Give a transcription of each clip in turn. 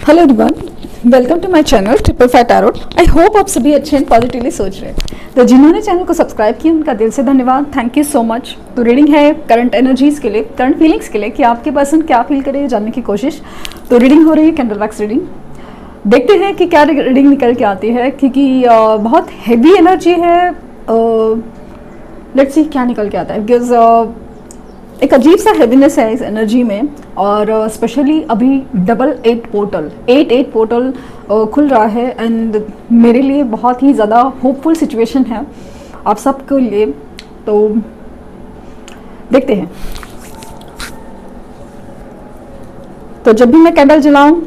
Hello everyone, welcome to my channel triple five tarot. I hope आप सभी अच्छे and positively सोच रहे हैं। तो जिन्होंने चैनल को सब्सक्राइब किया उनका दिल से धन्यवाद, थैंक यू सो मच। तो रीडिंग है करंट एनर्जीज के लिए, करंट फीलिंग्स के लिए कि आपके पर्सन क्या फील करे जानने की कोशिश। तो रीडिंग हो रही है कैंडल वैक्स रीडिंग। देखते हैं कि क्या रीडिंग निकल के आती है, क्योंकि बहुत हैवी एनर्जी है। लेट्स सी क्या निकल के आता है, बिकॉज एक अजीब सा हैवीनेस है इस एनर्जी में। और स्पेशली अभी 8 पोर्टल खुल रहा है एंड मेरे लिए बहुत ही ज़्यादा होपफुल सिचुएशन है आप सबके लिए। तो देखते हैं। तो जब भी मैं कैंडल जलाऊं,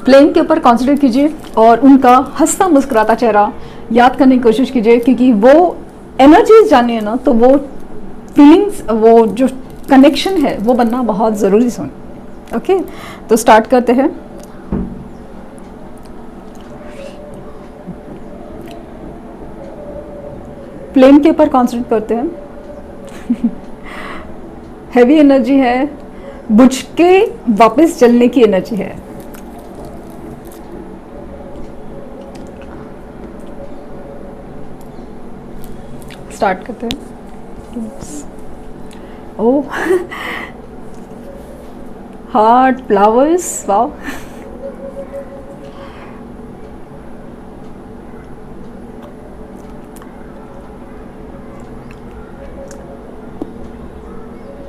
फ्लेम के ऊपर कॉन्सेंट्रेट कीजिए और उनका हंसता मुस्कुराता चेहरा याद करने की कोशिश कीजिए, क्योंकि वो एनर्जीज जानिए ना, तो वो फीलिंग्स, वो जो कनेक्शन है वो बनना बहुत ज़रूरी सुन। ओके, तो स्टार्ट करते हैं। फ्लेम के ऊपर कॉन्सेंट्रेट करते हैं। हैवी एनर्जी है, बुझ के वापस जलने की एनर्जी है। स्टार्ट करते हैं। Oh, heart, flowers, wow.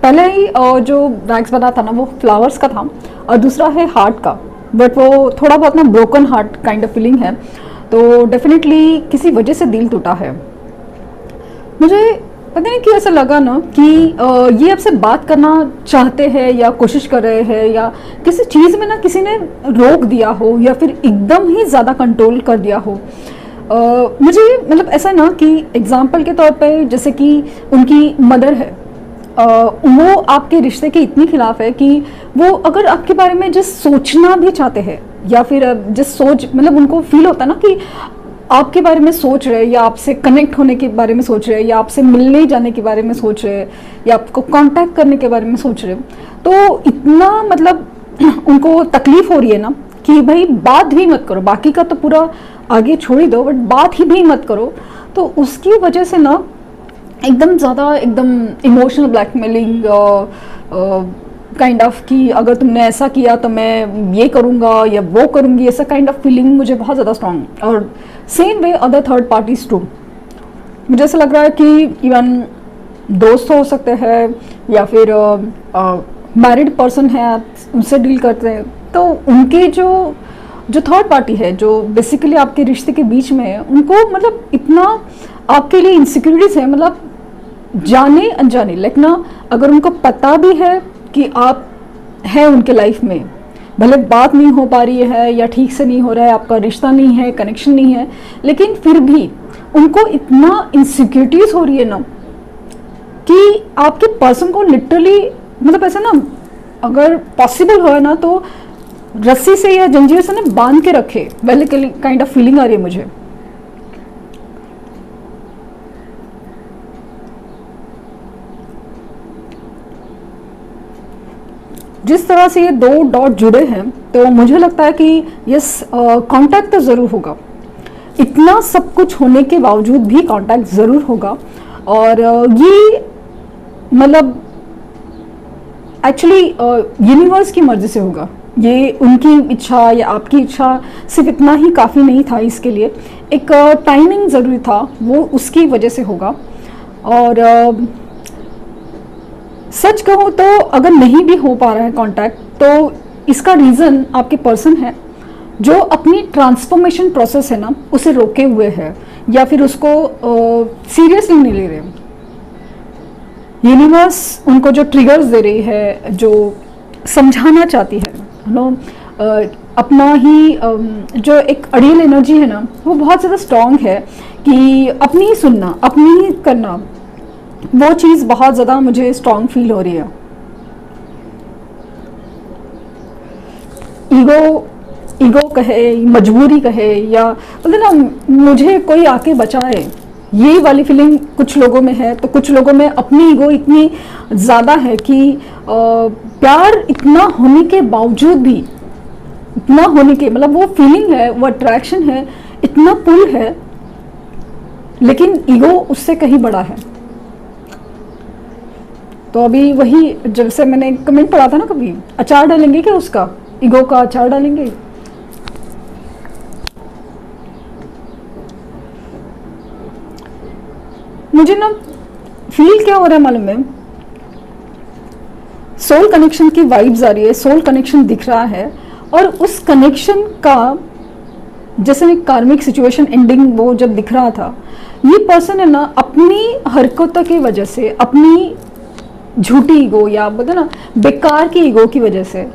पहले ही जो वैक्स बना था ना वो फ्लावर्स का था और दूसरा है हार्ट का, बट वो थोड़ा बहुत ना broken heart kind of feeling है। तो डेफिनेटली किसी वजह से दिल टूटा है। मुझे पता नहीं क्यों ऐसा लगा ना कि ये आपसे बात करना चाहते हैं या कोशिश कर रहे हैं, या किसी चीज़ में ना किसी ने रोक दिया हो या फिर एकदम ही ज़्यादा कंट्रोल कर दिया हो। मुझे मतलब ऐसा ना कि एग्जांपल के तौर पे जैसे कि उनकी मदर है, वो आपके रिश्ते के इतनी खिलाफ है कि वो अगर आपके बारे में जिस सोचना भी चाहते हैं या फिर जिस सोच मतलब उनको फील होता है ना कि आपके बारे में सोच रहे, या आपसे कनेक्ट होने के बारे में सोच रहे, या आपसे मिलने जाने के बारे में सोच रहे, या आपको कांटेक्ट करने के बारे में सोच रहे, तो इतना मतलब उनको तकलीफ हो रही है ना कि भाई बात भी मत करो, बाकी का तो पूरा आगे छोड़ ही दो, बट बात ही भी मत करो। तो उसकी वजह से ना एकदम ज़्यादा एकदम इमोशनल ब्लैकमेलिंग काइंड ऑफ कि अगर तुमने ऐसा किया तो मैं ये करूँगा या वो करूँगी, ऐसा काइंड ऑफ फीलिंग मुझे बहुत ज़्यादा स्ट्रॉन्ग। और same way other third parties too, मुझे ऐसा लग रहा है कि इवन दोस्त हो सकते हैं या फिर मैरिड पर्सन है, आप उनसे डील करते हैं, तो उनके जो थर्ड पार्टी है जो बेसिकली आपके रिश्ते के बीच में है, उनको मतलब इतना आपके लिए इनसिक्योरिटीज है, मतलब जाने अनजाने लाइक ना, अगर उनको पता भी है कि आप हैं उनके लाइफ में, भले बात नहीं हो पा रही है या ठीक से नहीं हो रहा है, आपका रिश्ता नहीं है, कनेक्शन नहीं है, लेकिन फिर भी उनको इतना इनसिक्योरिटीज हो रही है ना कि आपके पर्सन को लिटरली मतलब ऐसा ना, अगर पॉसिबल हो ना तो रस्सी से या जंजीर से ना बांध के रखे, वैसे काइंड ऑफ फीलिंग आ रही है मुझे। जिस तरह से ये दो डॉट जुड़े हैं तो मुझे लगता है कि यस, कांटेक्ट तो ज़रूर होगा। इतना सब कुछ होने के बावजूद भी कांटेक्ट ज़रूर होगा। और ये मतलब एक्चुअली यूनिवर्स की मर्जी से होगा। ये उनकी इच्छा या आपकी इच्छा सिर्फ इतना ही काफ़ी नहीं था, इसके लिए एक टाइमिंग ज़रूरी था, वो उसकी वजह से होगा। और सच कहूँ तो अगर नहीं भी हो पा रहा है कांटेक्ट, तो इसका रीज़न आपके पर्सन है जो अपनी ट्रांसफॉर्मेशन प्रोसेस है ना उसे रोके हुए है, या फिर उसको सीरियसली नहीं ले रहे। यूनिवर्स उनको जो ट्रिगर्स दे रही है, जो समझाना चाहती है नो, अपना ही जो एक अड़ियल एनर्जी है ना वो बहुत ज़्यादा स्ट्रॉन्ग है कि अपनी ही सुनना, अपनी ही करना, वो चीज़ बहुत ज़्यादा मुझे स्ट्रॉन्ग फील हो रही है। ईगो कहे, मजबूरी कहे, या मतलब ना मुझे कोई आके बचाए, ये वाली फीलिंग कुछ लोगों में है। तो कुछ लोगों में अपनी ईगो इतनी ज़्यादा है कि प्यार इतना होने के बावजूद भी उतना होने के मतलब वो फीलिंग है, वो अट्रैक्शन है, इतना पुल है, लेकिन ईगो उससे कहीं बड़ा है। तो अभी वही जैसे मैंने कमेंट पढ़ा था ना, कभी अचार डालेंगे क्या उसका, ईगो का अचार डालेंगे। मुझे ना फील क्या हो रहा है मालूम है, सोल कनेक्शन की वाइब्स आ रही है, सोल कनेक्शन दिख रहा है, और उस कनेक्शन का जैसे एक कार्मिक सिचुएशन एंडिंग वो जब दिख रहा था, ये पर्सन है ना अपनी हरकतों की वजह से, अपनी झूठी ईगो या बोलते ना बेकार की ईगो की वजह से,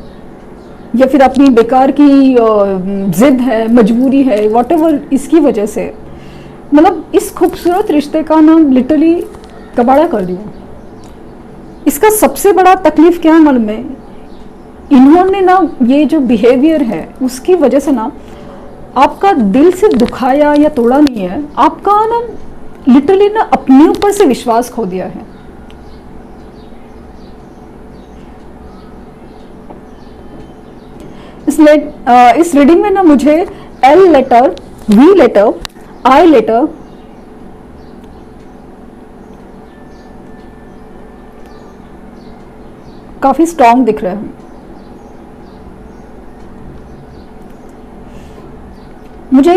या फिर अपनी बेकार की जिद है, मजबूरी है, वॉटेवर, इसकी वजह से मतलब इस खूबसूरत रिश्ते का ना लिटरली कबाड़ा कर दिया। इसका सबसे बड़ा तकलीफ क्या है मालूम है, इन्होंने ना ये जो बिहेवियर है उसकी वजह से ना आपका दिल से दुखाया या तोड़ा नहीं है, आपका ना लिटरली ना अपने ऊपर से विश्वास खो दिया है। इस रीडिंग में ना मुझे L letter, V letter, I letter, काफी स्ट्रांग दिख रहे हैं। मुझे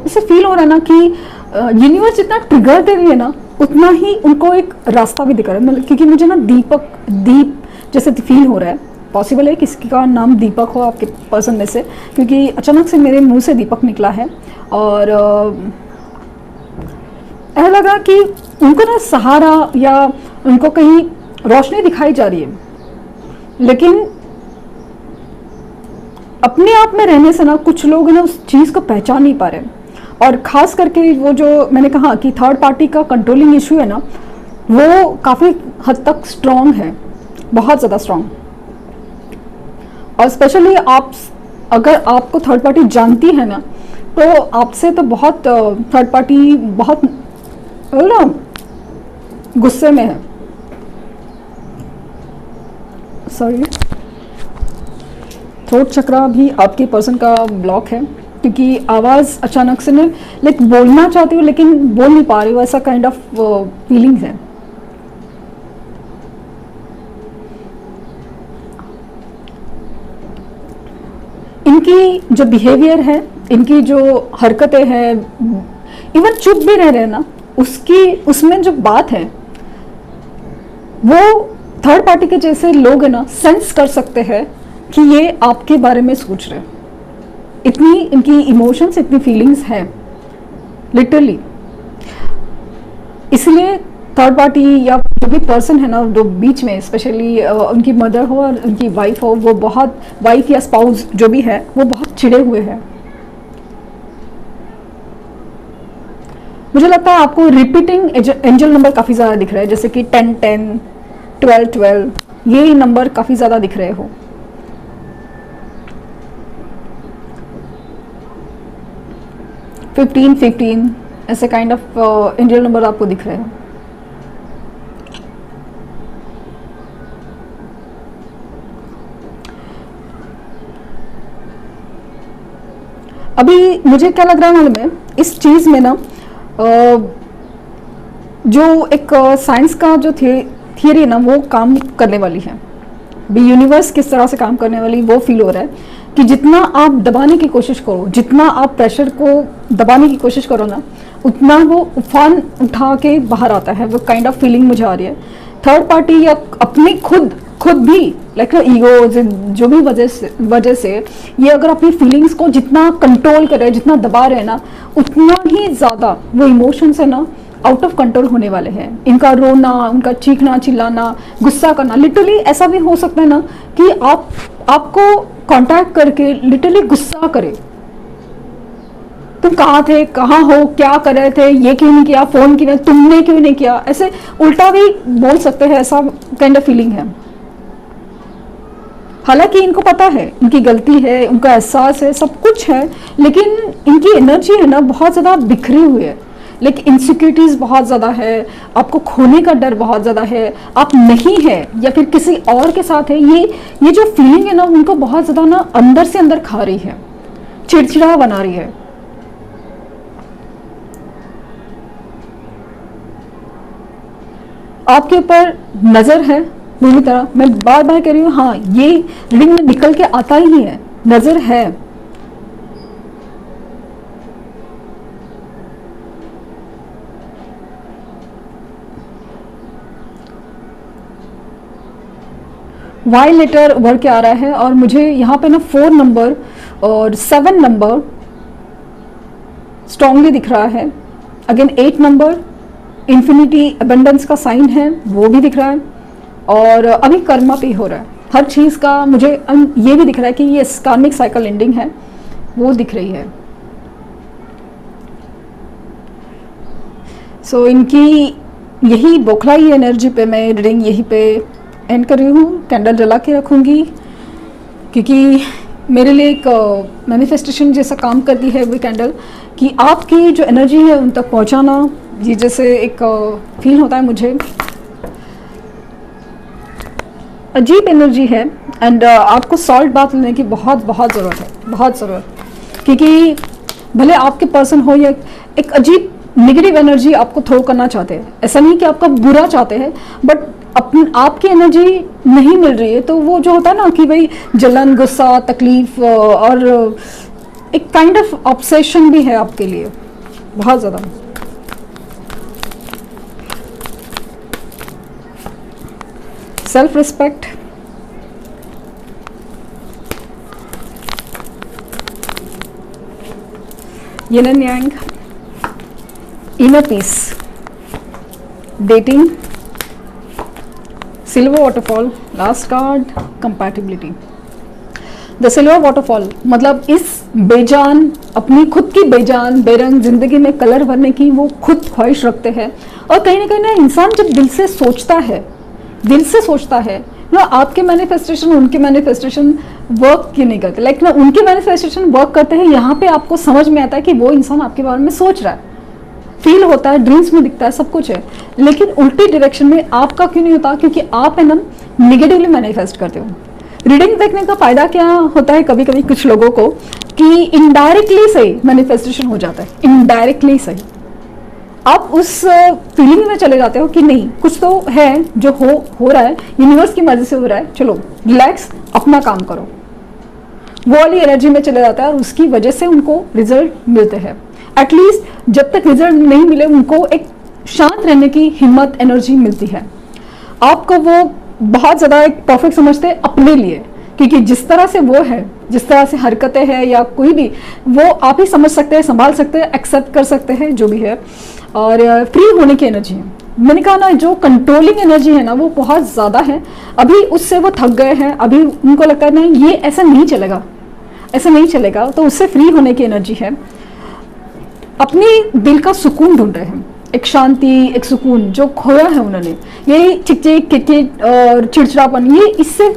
इसे फील हो रहा है ना कि यूनिवर्स जितना ट्रिगर दे रही है ना, उतना ही उनको एक रास्ता भी दिख रहा है। मतलब क्योंकि मुझे ना दीप जैसे फील हो रहा है। पॉसिबल है किसी का नाम दीपक हो आपके पर्सन में से, क्योंकि अचानक से मेरे मुंह से दीपक निकला है, और ऐसा लगा कि उनको ना सहारा या उनको कहीं रोशनी दिखाई जा रही है, लेकिन अपने आप में रहने से ना कुछ लोग ना उस चीज़ को पहचान नहीं पा रहे। और ख़ास करके वो जो मैंने कहा कि थर्ड पार्टी का कंट्रोलिंग इशू है ना, वो काफ़ी हद तक स्ट्रॉन्ग है, बहुत ज़्यादा स्ट्रॉन्ग। और स्पेशली आप अगर आपको थर्ड पार्टी जानती है ना, तो आपसे तो बहुत थर्ड पार्टी बहुत ना गुस्से में है। सॉरी, थ्रोट चक्रा भी आपके पर्सन का ब्लॉक है, क्योंकि आवाज़ अचानक से ना लाइक बोलना चाहती हूँ लेकिन बोल नहीं पा रही हूँ, ऐसा काइंड ऑफ फीलिंग है। इनकी जो बिहेवियर है, इनकी जो हरकतें हैं, इवन चुप भी रह रहे हैं ना, उसमें जो बात है वो थर्ड पार्टी के जैसे लोग है ना सेंस कर सकते हैं कि ये आपके बारे में सोच रहे हैं। इतनी इनकी इमोशंस, इतनी फीलिंग्स है लिटरली। इसलिए थर्ड पार्टी या जो भी पर्सन है ना जो बीच में, स्पेशली उनकी मदर हो और उनकी वाइफ हो, वो बहुत, वाइफ या स्पाउस जो भी है, वो बहुत चिढ़े हुए हैं। मुझे लगता है आपको रिपीटिंग एंजल नंबर काफ़ी ज़्यादा दिख रहा है, जैसे कि 10-10, 12-12, ये नंबर काफ़ी ज़्यादा दिख रहे हो। फिफ्टीन 15 ऐसे काइंड ऑफ एंजल नंबर आपको दिख रहे हैं। अभी मुझे क्या लग रहा है मालूम है, इस चीज़ में ना जो एक साइंस का जो थियरी है ना, वो काम करने वाली है। भी यूनिवर्स किस तरह से काम करने वाली वो फील हो रहा है कि जितना आप दबाने की कोशिश करो, जितना आप प्रेशर को दबाने की कोशिश करो ना, उतना वो उफान उठा के बाहर आता है। वो काइंड ऑफ फीलिंग मुझे आ रही है। थर्ड पार्टी या अपनी खुद भी लाइक ईगो जो भी वजह से ये अगर अपनी फीलिंग्स को जितना कंट्रोल करे, जितना दबा रहे हैं ना, उतना ही ज़्यादा वो इमोशंस है ना आउट ऑफ कंट्रोल होने वाले हैं। इनका रोना, उनका चीखना चिल्लाना, गुस्सा करना, लिटरली ऐसा भी हो सकता है ना कि आपको कांटेक्ट करके लिटरली गुस्सा करे, तुम कहाँ थे, कहाँ हो, क्या कर रहे थे, ये क्यों नहीं किया, फोन क्यों, तुमने क्यों नहीं किया, ऐसे उल्टा भी बोल सकते हैं। ऐसा काइंड ऑफ फीलिंग है। हालांकि इनको पता है इनकी गलती है, उनका एहसास है, सब कुछ है, लेकिन इनकी एनर्जी है ना बहुत ज़्यादा बिखरी हुई है। लेकिन इनसिक्योरिटीज़ बहुत ज़्यादा है, आपको खोने का डर बहुत ज़्यादा है, आप नहीं है या फिर किसी और के साथ है, ये जो फीलिंग है ना उनको बहुत ज़्यादा ना अंदर से अंदर खा रही है, चिड़चिड़ा बना रही है। आपके ऊपर नज़र है पूरी तरह, मैं बार बार कह रही हूँ, हाँ ये रीडिंग में निकल के आता ही है, नज़र है। वाई लेटर उभर के आ रहा है और मुझे यहाँ पे ना 4 नंबर और 7 नंबर स्ट्रांगली दिख रहा है। अगेन 8 नंबर इन्फिनिटी अबंडेंस का साइन है वो भी दिख रहा है, और अभी कर्मा पे हो रहा है हर चीज़ का। मुझे ये भी दिख रहा है कि ये कार्मिक साइकिल एंडिंग है, वो दिख रही है। सो इनकी यही बौखलाई एनर्जी पे मैं रीडिंग यहीं पे एंड कर रही हूँ। कैंडल जला के रखूँगी क्योंकि मेरे लिए एक मैनिफेस्टेशन जैसा काम करती है वो कैंडल, कि आपकी जो एनर्जी है उन तक पहुँचाना, ये जैसे एक फील होता है मुझे। अजीब एनर्जी है एंड आपको सॉल्ट बात लेने की बहुत बहुत ज़रूरत है, बहुत ज़रूरत, क्योंकि भले आपके पर्सन हो या एक अजीब नेगेटिव एनर्जी आपको थ्रो करना चाहते हैं। ऐसा नहीं कि आपका बुरा चाहते हैं, बट आपकी एनर्जी नहीं मिल रही है तो वो जो होता है ना कि भाई जलन, गुस्सा, तकलीफ और एक काइंड ऑफ ऑब्सेशन भी है आपके लिए बहुत ज़्यादा। Self respect, yin and yang, inner peace, dating, silver waterfall, last card compatibility. The silver waterfall मतलब इस बेजान, अपनी खुद की बेजान बेरंग जिंदगी में कलर भरने की वो खुद ख्वाहिश रखते हैं, और कहीं ना इंसान जब दिल से सोचता है, दिल से सोचता है ना, आपके मैनिफेस्टेशन उनके मैनिफेस्टेशन वर्क क्यों नहीं करते, लाइक ना उनके मैनिफेस्टेशन वर्क करते हैं, यहाँ पे आपको समझ में आता है कि वो इंसान आपके बारे में सोच रहा है, फील होता है, ड्रीम्स में दिखता है, सब कुछ है, लेकिन उल्टी डायरेक्शन में आपका क्यों नहीं होता, क्योंकि आप है ना निगेटिवली मैनिफेस्ट करते हो। रीडिंग देखने का फायदा क्या होता है कभी कभी कुछ लोगों को, कि इनडायरेक्टली सही मैनिफेस्टेशन हो जाता है, इनडायरेक्टली सही आप उस फीलिंग में चले जाते हो कि नहीं कुछ तो है जो हो रहा है, यूनिवर्स की मर्जी से हो रहा है, चलो रिलैक्स अपना काम करो, वो वाली एनर्जी में चले जाता है और उसकी वजह से उनको रिजल्ट मिलते हैं। एटलीस्ट जब तक रिजल्ट नहीं मिले उनको एक शांत रहने की हिम्मत, एनर्जी मिलती है। आपको वो बहुत ज़्यादा एक परफेक्ट समझते हैं अपने लिए, क्योंकि जिस तरह से वो है, जिस तरह से हरकतें हैं या कोई भी, वो आप ही समझ सकते हैं, संभाल सकते हैं, एक्सेप्ट कर सकते हैं जो भी है, और फ्री होने की एनर्जी है। मैंने कहा ना जो कंट्रोलिंग एनर्जी है ना वो बहुत ज़्यादा है, अभी उससे वो थक गए हैं, अभी उनको लगता है ना ये ऐसा नहीं चलेगा, ऐसा नहीं चलेगा, तो उससे फ्री होने की एनर्जी है। अपनी दिल का सुकून ढूंढ रहे हैं, एक शांति, एक सुकून जो खोया है उन्होंने, यही चिक चिक किटकिट और चिड़चिड़ापन, ये इससे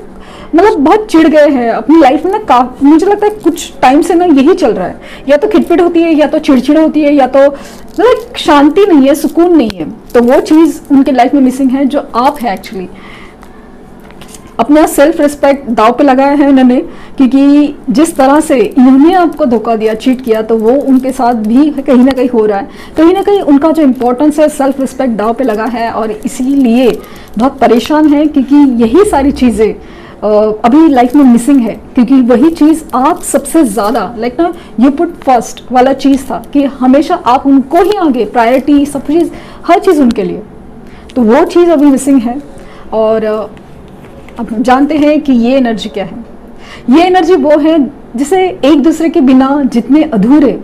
मतलब बहुत चिढ़ गए हैं अपनी लाइफ में ना। मुझे लगता है कुछ टाइम से ना यही चल रहा है, या तो खिटपिट होती है, या तो चिड़चिड़ होती है, या तो मतलब शांति नहीं है, सुकून नहीं है, तो वो चीज़ उनके लाइफ में मिसिंग है जो आप है एक्चुअली। अपना सेल्फ रिस्पेक्ट दाव पे लगाया है इन्होंने, क्योंकि जिस तरह से इन्होंने आपको धोखा दिया, चीट किया, तो वो उनके साथ भी कहीं ना कहीं हो रहा है। कहीं ना कहीं उनका जो इम्पोर्टेंस है सेल्फ रिस्पेक्ट दाव पे लगा है, और इसीलिए बहुत परेशान है, क्योंकि यही सारी चीज़ें अभी लाइफ में मिसिंग है, क्योंकि वही चीज़ आप सबसे ज़्यादा लाइक ना यू पुट फर्स्ट वाला चीज़ था, कि हमेशा आप उनको ही आगे प्रायोरिटी, सब चीज़, हर चीज़ उनके लिए, तो वो चीज़ अभी मिसिंग है। और अब हम जानते हैं कि ये एनर्जी क्या है। ये एनर्जी वो है जिसे एक दूसरे के बिना जितने अधूरे,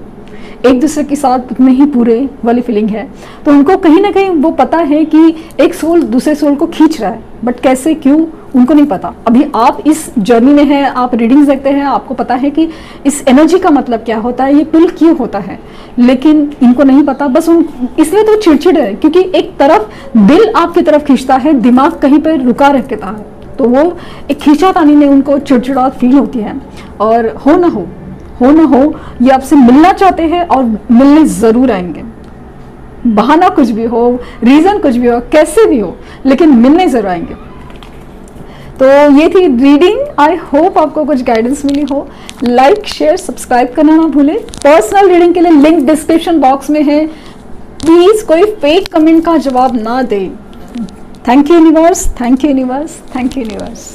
एक दूसरे के साथ उतने ही पूरे वाली फीलिंग है। तो उनको कहीं ना कहीं वो पता है कि एक सोल दूसरे सोल को खींच रहा है, बट कैसे, क्यों, उनको नहीं पता। अभी आप इस जर्नी में हैं, आप रीडिंग्स देखते हैं, आपको पता है कि इस एनर्जी का मतलब क्या होता है, ये पुल क्यों होता है, लेकिन इनको नहीं पता। बस इसलिए तो चिड़चिड़ है, क्योंकि एक तरफ दिल आपकी तरफ खींचता है, दिमाग कहीं पर रुका रहता है, तो वो एक खींचातानी में उनको चिड़चिड़ाहट फील होती है। और हो ना हो ये आपसे मिलना चाहते हैं और मिलने ज़रूर आएंगे। बहाना कुछ भी हो, रीज़न कुछ भी हो, कैसे भी हो, लेकिन मिलने ज़रूर आएंगे। तो ये थी रीडिंग। आई होप आपको कुछ गाइडेंस मिली हो। लाइक, शेयर, सब्सक्राइब करना ना भूलें। पर्सनल रीडिंग के लिए लिंक डिस्क्रिप्शन बॉक्स में है। प्लीज़ कोई फेक कमेंट का जवाब ना दें। Thank you universe, thank you universe, thank you universe.